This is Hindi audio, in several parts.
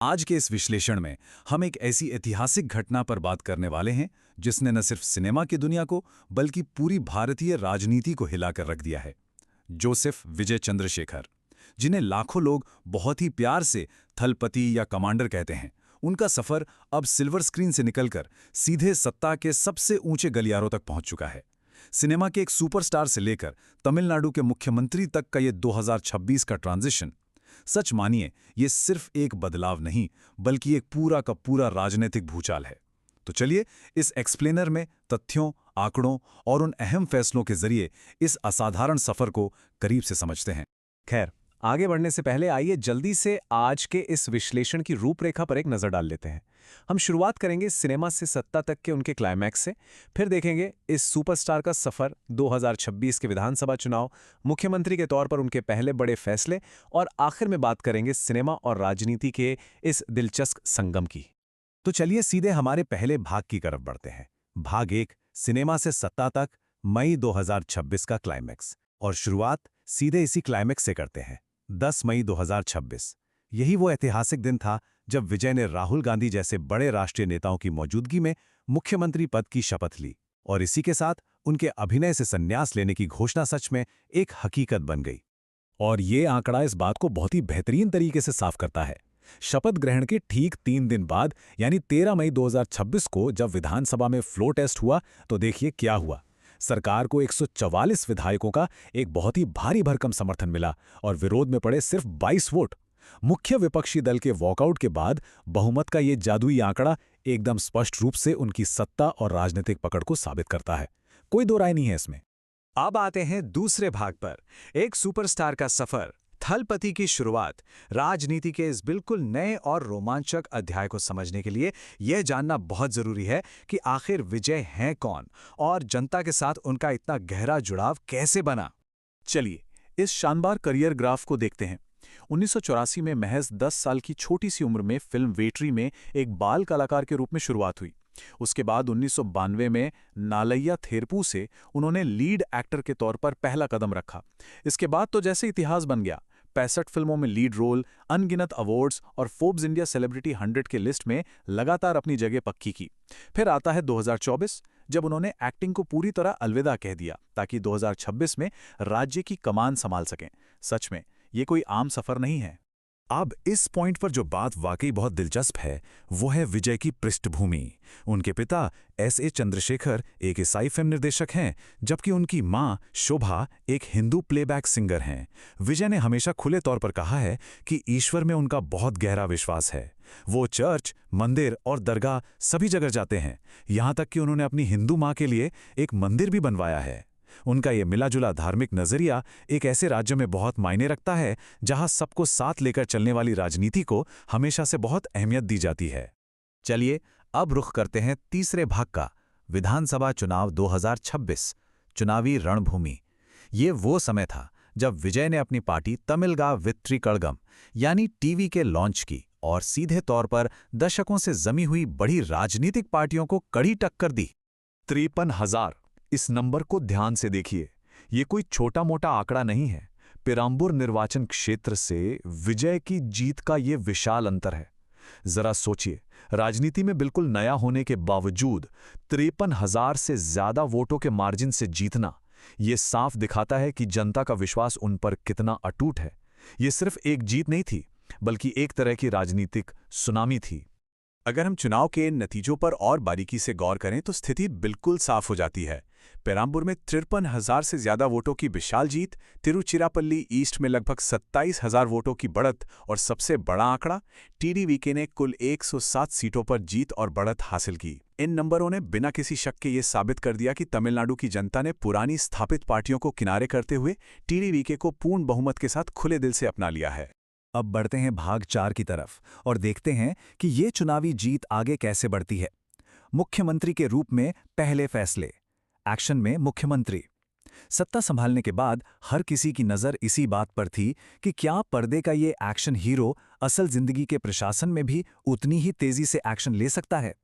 आज के इस विश्लेषण में हम एक ऐसी ऐतिहासिक घटना पर बात करने वाले हैं जिसने न सिर्फ सिनेमा की दुनिया को बल्कि पूरी भारतीय राजनीति को हिलाकर रख दिया है। जोसेफ विजय चंद्रशेखर, जिन्हें लाखों लोग बहुत ही प्यार से थलपति या कमांडर कहते हैं, उनका सफर अब सिल्वर स्क्रीन से निकलकर सीधे सत्ता के सबसे ऊंचे गलियारों तक पहुंच चुका है। सिनेमा के एक सुपरस्टार से लेकर तमिलनाडु के मुख्यमंत्री तक का ये 2026 का ट्रांजिशन, सच मानिए ये सिर्फ एक बदलाव नहीं बल्कि एक पूरा का पूरा राजनीतिक भूचाल है। तो चलिए इस एक्सप्लेनर में तथ्यों, आंकड़ों और उन अहम फैसलों के जरिए इस असाधारण सफर को करीब से समझते हैं। खैर, आगे बढ़ने से पहले आइए जल्दी से आज के इस विश्लेषण की रूपरेखा पर एक नज़र डाल लेते हैं। हम शुरुआत करेंगे सिनेमा से सत्ता तक के उनके क्लाइमैक्स से, फिर देखेंगे इस सुपरस्टार का सफर, 2026 के विधानसभा चुनाव, मुख्यमंत्री के तौर पर उनके पहले बड़े फैसले और आखिर में बात करेंगे सिनेमा और राजनीति के इस दिलचस्प संगम की। तो चलिए सीधे हमारे पहले भाग की तरफ बढ़ते हैं। भाग 1, सिनेमा से सत्ता तक, मई 2026 का क्लाइमैक्स। और शुरुआत सीधे इसी क्लाइमैक्स से करते हैं। 10 मई 2026, यही वो ऐतिहासिक दिन था जब विजय ने राहुल गांधी जैसे बड़े राष्ट्रीय नेताओं की मौजूदगी में मुख्यमंत्री पद की शपथ ली और इसी के साथ उनके अभिनय से संन्यास लेने की घोषणा सच में एक हकीकत बन गई। और ये आंकड़ा इस बात को बहुत ही बेहतरीन तरीके से साफ करता है। शपथ ग्रहण के ठीक 3 दिन बाद यानी 13 मई 2026 को जब विधानसभा में फ्लो टेस्ट हुआ तो देखिए क्या हुआ। सरकार को 144 विधायकों का एक बहुत ही भारी भरकम समर्थन मिला और विरोध में पड़े सिर्फ 22 वोट। मुख्य विपक्षी दल के वॉकआउट के बाद बहुमत का ये जादुई आंकड़ा एकदम स्पष्ट रूप से उनकी सत्ता और राजनीतिक पकड़ को साबित करता है। कोई दो राय नहीं है इसमें। अब आते हैं दूसरे भाग पर, एक सुपरस्टार का सफर, थलपति की शुरुआत। राजनीति के इस बिल्कुल नए और रोमांचक अध्याय को समझने के लिए यह जानना बहुत जरूरी है कि आखिर विजय हैं कौन और जनता के साथ उनका इतना गहरा जुड़ाव कैसे बना। चलिए इस शानदार करियर ग्राफ को देखते हैं। 1984 में महज 10 साल की छोटी सी उम्र में फिल्म वेट्री में एक बाल कलाकार के रूप में शुरुआत हुई। उसके बाद 1992 में नालैया थेरपू से उन्होंने लीड एक्टर के तौर पर पहला कदम रखा। इसके बाद तो जैसे इतिहास बन गया, 65 फिल्मों में लीड रोल, अनगिनत अवार्ड्स और फोर्ब्स इंडिया सेलिब्रिटी 100 के लिस्ट में लगातार अपनी जगह पक्की की। फिर आता है 2024, जब उन्होंने एक्टिंग को पूरी तरह अलविदा कह दिया ताकि 2026 में राज्य की कमान संभाल सकें। सच में ये कोई आम सफर नहीं है। अब इस पॉइंट पर जो बात वाकई बहुत दिलचस्प है वो है विजय की पृष्ठभूमि। उनके पिता S.A. चंद्रशेखर एक ईसाई फिल्म निर्देशक हैं, जबकि उनकी मां शोभा एक हिंदू प्लेबैक सिंगर हैं। विजय ने हमेशा खुले तौर पर कहा है कि ईश्वर में उनका बहुत गहरा विश्वास है। वो चर्च, मंदिर और दरगाह सभी जगह जाते हैं, यहाँ तक कि उन्होंने अपनी हिंदू मां के लिए एक मंदिर भी बनवाया है। उनका ये मिलाजुला धार्मिक नजरिया एक ऐसे राज्य में बहुत मायने रखता है जहां सबको साथ लेकर चलने वाली राजनीति को हमेशा से बहुत अहमियत दी जाती है। चलिए अब रुख करते हैं तीसरे भाग का, विधानसभा चुनाव 2026, चुनावी रणभूमि। ये वो समय था जब विजय ने अपनी पार्टी तमिलगा वित्री कड़गम यानी टीवी के लॉन्च की और सीधे तौर पर दशकों से जमी हुई बड़ी राजनीतिक पार्टियों को कड़ी टक्कर दी। 53,000, इस नंबर को ध्यान से देखिए। ये कोई छोटा मोटा आंकड़ा नहीं है। पेराम्बूर निर्वाचन क्षेत्र से विजय की जीत का ये विशाल अंतर है। जरा सोचिए, राजनीति में बिल्कुल नया होने के बावजूद 53,000 से ज्यादा वोटों के मार्जिन से जीतना, ये साफ दिखाता है कि जनता का विश्वास उन पर कितना अटूट है। ये सिर्फ एक जीत नहीं थी, बल्कि एक तरह की राजनीतिक सुनामी थी। अगर हम चुनाव के नतीजों पर और बारीकी से गौर करें तो स्थिति बिल्कुल साफ हो जाती है। पेराम्बूर में 53,000 से ज्यादा वोटों की विशाल जीत, तिरुचिरापल्ली ईस्ट में लगभग 27,000 वोटों की बढ़त और सबसे बड़ा आंकड़ा, टीडीवीके ने कुल 107 सीटों पर जीत और बढ़त हासिल की। इन नंबरों ने बिना किसी शक के ये साबित कर दिया कि तमिलनाडु की जनता ने पुरानी स्थापित पार्टियों को किनारे करते हुए टीडीवीके को पूर्ण बहुमत के साथ खुले दिल से अपना लिया है। अब बढ़ते हैं भाग 4 की तरफ और देखते हैं कि ये चुनावी जीत आगे कैसे बढ़ती है। मुख्यमंत्री के रूप में पहले फैसले, एक्शन में मुख्यमंत्री। सत्ता संभालने के बाद हर किसी की नज़र इसी बात पर थी कि क्या पर्दे का ये एक्शन हीरो असल जिंदगी के प्रशासन में भी उतनी ही तेजी से एक्शन ले सकता है।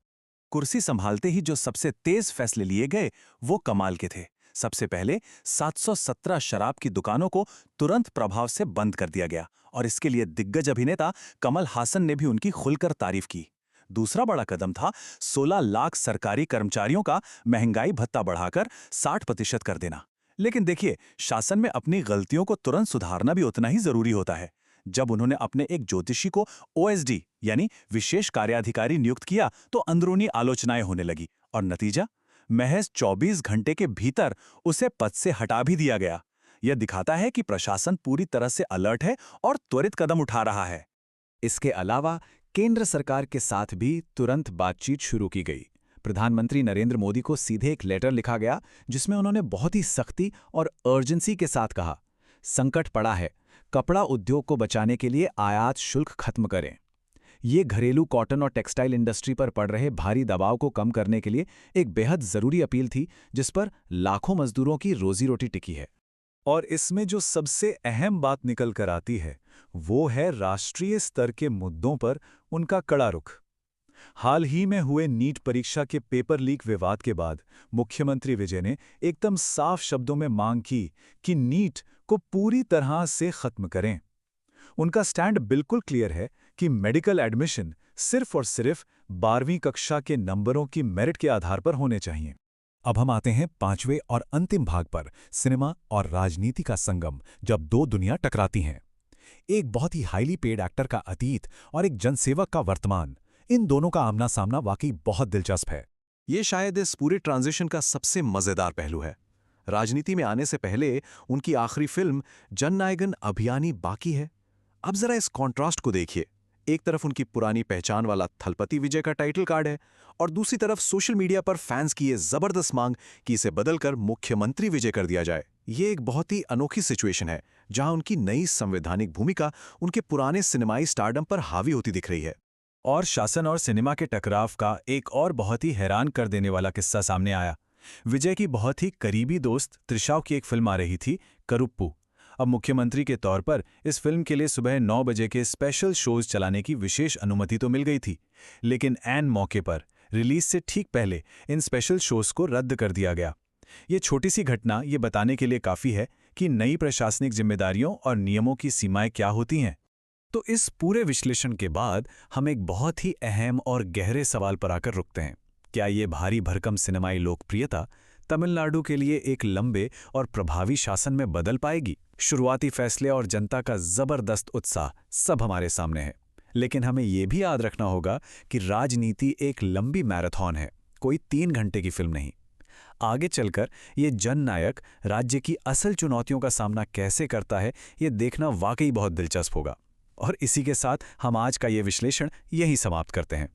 कुर्सी संभालते ही जो सबसे तेज फैसले लिए गए वो कमाल के थे। सबसे पहले 717 शराब की दुकानों को तुरंत प्रभाव से बंद कर दिया गया और इसके लिए दिग्गज अभिनेता कमल हासन ने भी उनकी खुलकर तारीफ की। दूसरा बड़ा कदम था 16 लाख सरकारी कर्मचारियों का महंगाई भत्ता बढ़ाकर 60% कर देना। लेकिन देखिए, शासन में अपनी गलतियों को तुरंत सुधारना भी उतना ही जरूरी होता है। जब उन्होंने अपने एक ज्योतिषी को OSD यानी विशेष कार्याधिकारी नियुक्त किया तो अंदरूनी आलोचनाएं होने लगी और नतीजा, महज 24 घंटे के भीतर उसे पद से हटा भी दिया गया। यह दिखाता है कि प्रशासन पूरी तरह से अलर्ट है और त्वरित कदम उठा रहा है। इसके अलावा केंद्र सरकार के साथ भी तुरंत बातचीत शुरू की गई। प्रधानमंत्री नरेंद्र मोदी को सीधे एक लेटर लिखा गया जिसमें उन्होंने बहुत ही सख्ती और अर्जेंसी के साथ कहा, संकट पड़ा है, कपड़ा उद्योग को बचाने के लिए आयात शुल्क खत्म करें। ये घरेलू कॉटन और टेक्सटाइल इंडस्ट्री पर पड़ रहे भारी दबाव को कम करने के लिए एक बेहद जरूरी अपील थी जिस पर लाखों मजदूरों की रोजी रोटी टिकी है। और इसमें जो सबसे अहम बात निकल कर आती है वो है राष्ट्रीय स्तर के मुद्दों पर उनका कड़ा रुख। हाल ही में हुए नीट परीक्षा के पेपर लीक विवाद के बाद मुख्यमंत्री विजय ने एकदम साफ शब्दों में मांग की कि नीट को पूरी तरह से खत्म करें। उनका स्टैंड बिल्कुल क्लियर है कि मेडिकल एडमिशन सिर्फ और सिर्फ 12वीं कक्षा के नंबरों की मेरिट के आधार पर होने चाहिए। अब हम आते हैं 5वें और अंतिम भाग पर, सिनेमा और राजनीति का संगम, जब दो दुनिया टकराती हैं। एक बहुत ही हाईली पेड एक्टर का अतीत और एक जनसेवक का वर्तमान, इन दोनों का आमना सामना वाकई बहुत दिलचस्प है। ये शायद इस पूरे ट्रांजिशन का सबसे मजेदार पहलू है। राजनीति में आने से पहले उनकी आखिरी फिल्म जननायगन अभियानी बाकी है। अब जरा इस कॉन्ट्रास्ट को देखिए। एक तरफ उनकी पुरानी पहचान वाला थलपति विजय का टाइटल कार्ड है और दूसरी तरफ सोशल मीडिया पर फैंस की ये जबरदस्त मांग कि इसे बदलकर मुख्यमंत्री विजय कर दिया जाए। ये एक बहुत ही अनोखी सिचुएशन है जहां उनकी नई संवैधानिक भूमिका उनके पुराने सिनेमाई स्टारडम पर हावी होती दिख रही है। और शासन और सिनेमा के टकराव का एक और बहुत ही हैरान कर देने वाला किस्सा सामने आया। विजय की बहुत ही करीबी दोस्त त्रिशाव की एक फिल्म आ रही थी, करुप्पू। अब मुख्यमंत्री के तौर पर इस फिल्म के लिए सुबह 9 बजे के स्पेशल शोज चलाने की विशेष अनुमति तो मिल गई थी, लेकिन ऐन मौके पर रिलीज से ठीक पहले इन स्पेशल शोज को रद्द कर दिया गया। ये छोटी सी घटना ये बताने के लिए काफ़ी है कि नई प्रशासनिक जिम्मेदारियों और नियमों की सीमाएं क्या होती हैं। तो इस पूरे विश्लेषण के बाद हम एक बहुत ही अहम और गहरे सवाल पर आकर रुकते हैं। क्या ये भारी भरकम सिनेमाई लोकप्रियता तमिलनाडु के लिए एक लंबे और प्रभावी शासन में बदल पाएगी? शुरुआती फैसले और जनता का जबरदस्त उत्साह सब हमारे सामने है, लेकिन हमें यह भी याद रखना होगा कि राजनीति एक लंबी मैराथन है, कोई 3 घंटे की फिल्म नहीं। आगे चलकर ये जननायक राज्य की असल चुनौतियों का सामना कैसे करता है, ये देखना वाकई बहुत दिलचस्प होगा। और इसी के साथ हम आज का ये विश्लेषण यहीं समाप्त करते हैं।